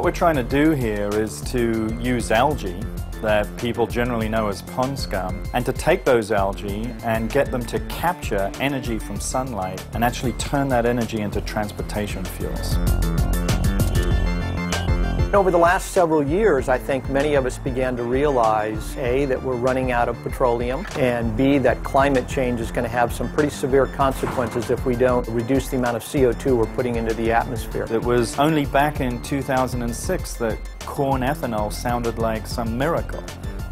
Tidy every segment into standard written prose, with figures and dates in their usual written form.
What we're trying to do here is to use algae that people generally know as pond scum, and to take those algae and get them to capture energy from sunlight and actually turn that energy into transportation fuels. Over the last several years, I think many of us began to realize, A, that we're running out of petroleum, and B, that climate change is going to have some pretty severe consequences if we don't reduce the amount of CO2 we're putting into the atmosphere. It was only back in 2006 that corn ethanol sounded like some miracle,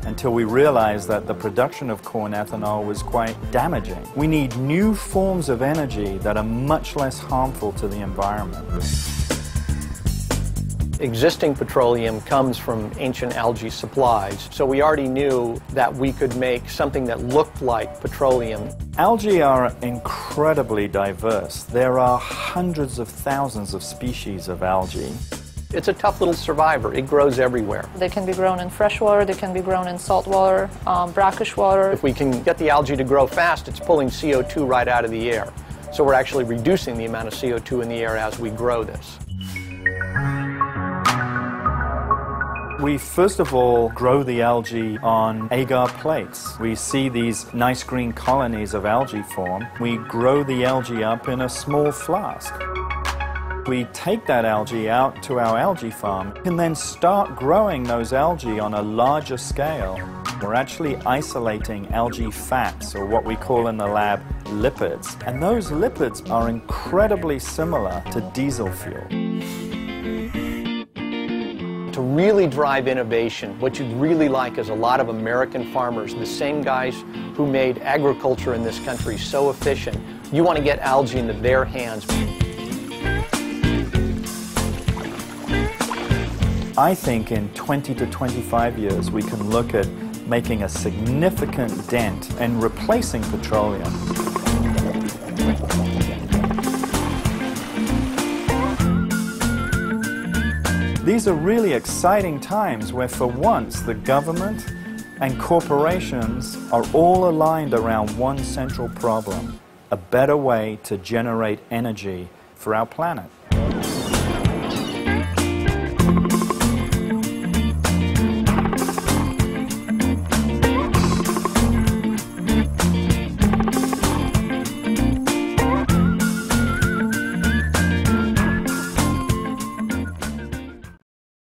until we realized that the production of corn ethanol was quite damaging. We need new forms of energy that are much less harmful to the environment. Existing petroleum comes from ancient algae supplies, so we already knew that we could make something that looked like petroleum. Algae are incredibly diverse. There are hundreds of thousands of species of algae. It's a tough little survivor. It grows everywhere. They can be grown in freshwater, they can be grown in saltwater, brackish water. If we can get the algae to grow fast, it's pulling CO2 right out of the air. So we're actually reducing the amount of CO2 in the air as we grow this. We first of all grow the algae on agar plates. We see these nice green colonies of algae form. We grow the algae up in a small flask. We take that algae out to our algae farm and then start growing those algae on a larger scale. We're actually isolating algae fats, or what we call in the lab lipids. And those lipids are incredibly similar to diesel fuel. To really drive innovation, what you'd really like is a lot of American farmers, the same guys who made agriculture in this country so efficient. You want to get algae into their hands. I think in 20 to 25 years we can look at making a significant dent in replacing petroleum. These are really exciting times where for once the government and corporations are all aligned around one central problem: a better way to generate energy for our planet.